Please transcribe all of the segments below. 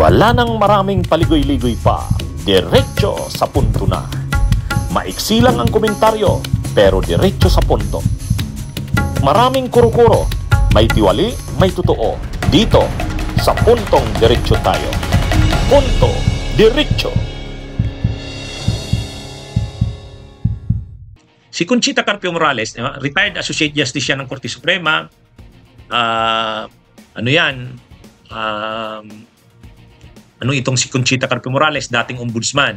Wala nang maraming paligoy-ligoy pa, diretso sa punto na. Maiksi lang ang komentaryo, pero diretso sa punto. Maraming kuro-kuro, may tiwali, may totoo. Dito, sa Puntong Diretso tayo. Punto Diretso. Si Conchita Carpio Morales, retired Associate Justice siya ng Korte Suprema. Itong si Conchita Carpio Morales, dating ombudsman.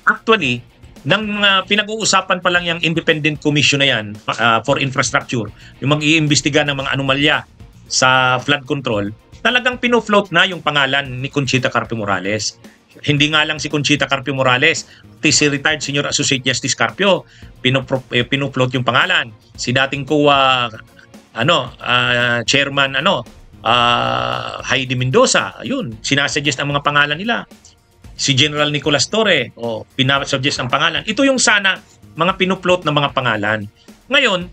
Actually, nang pinag-uusapan pa lang yung independent commission na yan for infrastructure, yung mag-iimbestiga ng mga anomalya sa flood control, talagang pinofloat na yung pangalan ni Conchita Carpio Morales. Hindi nga lang si Conchita Carpio Morales, si retired Senior Associate Justice Carpio, pinofloat yung pangalan. Si dating COA chairman Heidi Mendoza, ayun, sinasuggest ang mga pangalan nila. Si General Nicolas Torre, pinasuggest ang pangalan. Ito yung sana mga pinofloat na mga pangalan. Ngayon,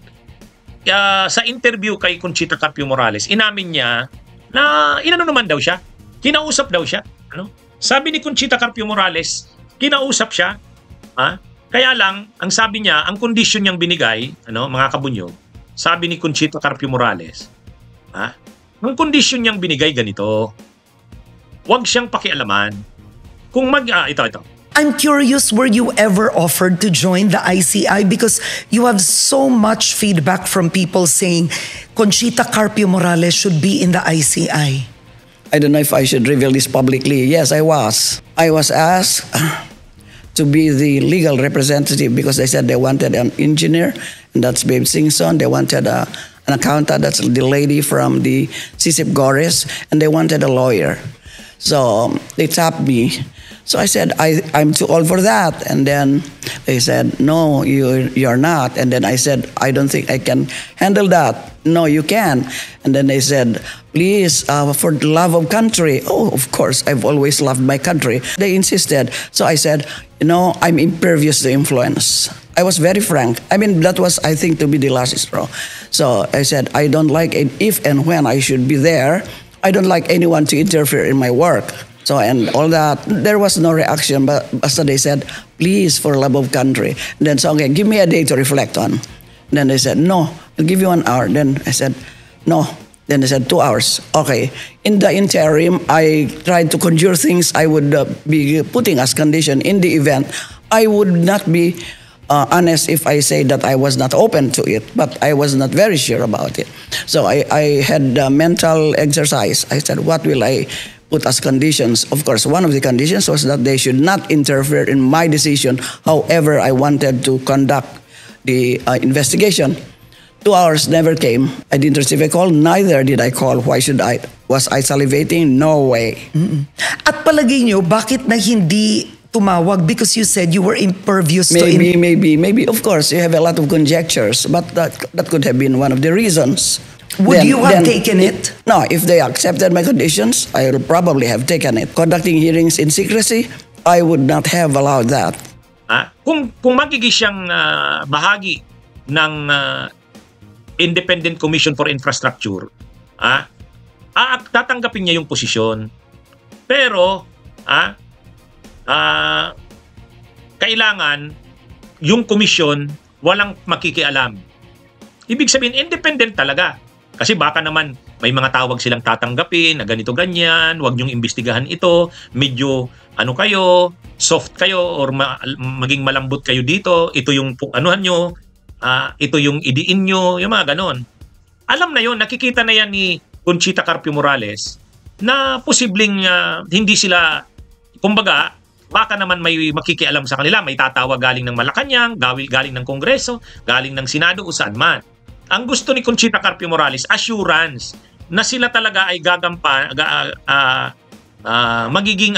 sa interview kay Conchita Carpio Morales, inamin niya na inano naman daw siya, kinausap daw siya. Sabi ni Conchita Carpio Morales, kinausap siya. Kaya lang, ang sabi niya, ang condition niyang binigay, mga kabunyog, sabi ni Conchita Carpio Morales, ang condition niyang binigay ganito, huwag siyang pakialaman. Kung ito. I'm curious, were you ever offered to join the ICI? Because you have so much feedback from people saying Conchita Carpio Morales should be in the ICI. I don't know if I should reveal this publicly. Yes, I was. I was asked to be the legal representative because they said they wanted an engineer, and that's Babe Singson. They wanted an accountant, that's the lady from the CISIP Gores, and they wanted a lawyer. So they tapped me. So I said, I'm too old for that. And then they said, no, you're not. And then I said, I don't think I can handle that. No, you can. And then they said, please, for the love of country. Oh, of course, I've always loved my country. They insisted. So I said, I'm impervious to influence. I was very frank. I mean, that was, I think, to be the last straw. So I said, I don't like it if and when I should be there. I don't like anyone to interfere in my work. So, and all that, there was no reaction, but so they said, please, for love of country. And then, so, okay, give me a day to reflect on. And then they said, no, I'll give you 1 hour. Then I said, no. Then they said, 2 hours. Okay. In the interim, I tried to conjure things I would be putting as condition in the event. I would not be honest if I say that I was not open to it, but I was not very sure about it. So I had a mental exercise. I said, what will I put as conditions? Of course, one of the conditions was that they should not interfere in my decision. However, I wanted to conduct the investigation. 2 hours never came. I didn't receive a call. Neither did I call. Why should I? Was I salivating? No way. At palagay nyo, bakit na hindi tumawag? Because you said you were impervious to Maybe. Of course, you have a lot of conjectures, but that could have been one of the reasons. Would you have taken it? No, if they accepted my conditions, I would probably have taken it. Conducting hearings in secrecy, I would not have allowed that. Kung magiging siyang bahagi ng Independent Commission for Infrastructure, tatanggapin niya yung posisyon. Pero, kailangan yung komisyon walang makikialam. Ibig sabihin, independent talaga. Kasi baka naman may mga tawag silang tatanggapin na ganito ganyan, wag niyong imbestigahan ito, medyo kayo, soft kayo or maging malambot kayo dito, ito yung anuhan nyo, ito yung idiin nyo, yung mga ganon. Alam na yon, nakikita na yan ni Conchita Carpio Morales na posibleng hindi sila, kumbaga, baka naman may makikialam sa kanila, may tatawag galing ng Malacanang, galing ng Kongreso, galing ng Senado o saan man. Ang gusto ni Conchita Carpio Morales, assurance na sila talaga ay magiging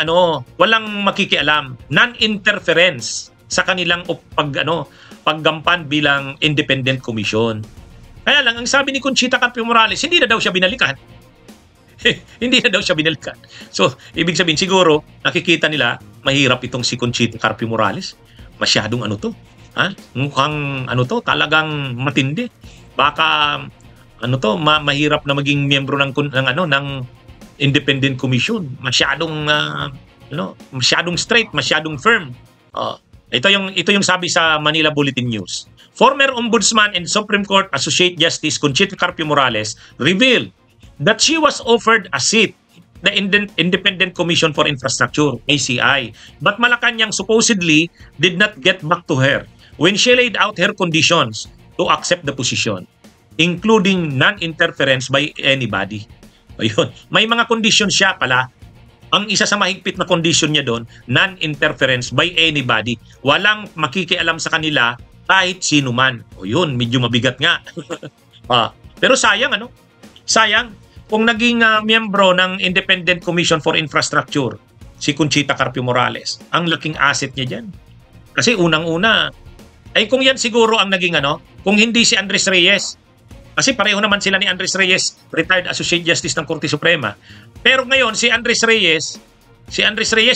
walang makikialam, non-interference sa kanilang paggampan bilang independent commission. Kaya lang, ang sabi ni Conchita Carpio Morales, hindi na daw siya binalikan. Hindi na daw siya binalikan. So, ibig sabihin, siguro, nakikita nila, mahirap itong si Conchita Carpio Morales. Masyadong mukhang talagang matindi. Baka mahirap na maging miyembro ng independent commission. Masyadong masyadong straight, masyadong firm. Ito yung sabi sa Manila Bulletin News. Former Ombudsman and Supreme Court Associate Justice Conchita Carpio Morales revealed that she was offered a seat the Independent Commission for Infrastructure, ICI, but Malacanang supposedly did not get back to her when she laid out her conditions to accept the position, including non-interference by anybody. Ayun. May mga conditions siya pala. Ang isa sa mahigpit na condition niya doon, non-interference by anybody. Walang makikialam sa kanila kahit sino man. O yun, medyo mabigat nga. Pero sayang, sayang kung naging miyembro ng Independent Commission for Infrastructure si Conchita Carpio Morales. Ang laking asset niya dyan. Kasi unang-una, ay kung yan siguro ang naging kung hindi si Andres Reyes. Kasi pareho naman sila ni Andres Reyes, retired Associate Justice ng Korte Suprema. Pero ngayon, si Andres Reyes,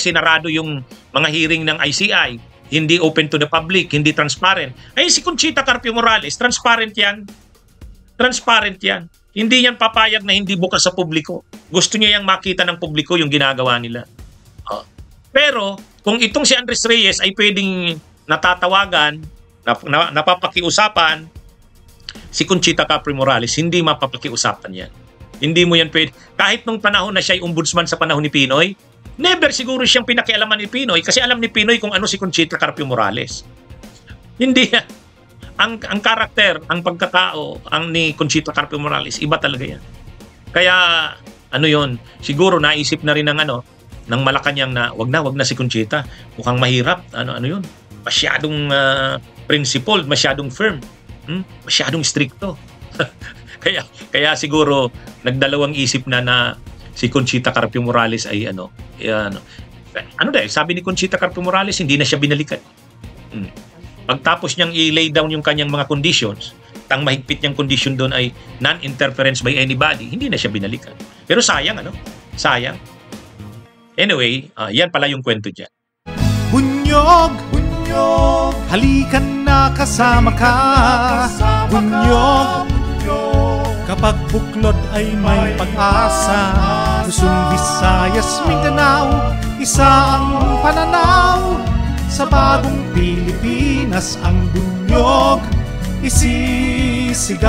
sinarado yung mga hearing ng ICI, hindi open to the public, hindi transparent. Ay, si Conchita Carpio Morales, transparent yan. Transparent yan. Hindi yan papayag na hindi bukas sa publiko. Gusto niya yung makita ng publiko yung ginagawa nila. Pero, kung itong si Andres Reyes ay pwedeng natatawagan, napapakiusapan, si Conchita Carpio Morales, hindi mapapakiusapan yan. Hindi mo yan pwede. Kahit nung panahon na siya ay ombudsman sa panahon ni Pinoy, never siguro siyang pinakialaman ni Pinoy kasi alam ni Pinoy kung ano si Conchita Carpio Morales. Hindi yan. Ang karakter, ang pagkatao, ang ni Conchita Carpio Morales, iba talaga yan. Kaya, yon, siguro naisip na rin ng Malacanang na wag na si Conchita. Mukhang mahirap. Ano yun? Masyadong principled, masyadong firm. Masyadong stricto. kaya siguro nagdalawang isip na si Conchita Carpio Morales ay dahil sabi ni Conchita Carpio Morales hindi na siya binalikan. Pagtapos niyang i-lay down yung kanyang mga conditions, ang mahigpit niyang condition doon ay non-interference by anybody, hindi na siya binalikan. Pero sayang sayang. Anyway, yan pala yung kwento diyan. Bunyog, halikan na kasama ka. Bunyog, kapag buklod ay may pag-asa. Luzon, Visayas, Mindanao, isa ang pananaw. Sa bagong Pilipinas ang bunyog isisigaw.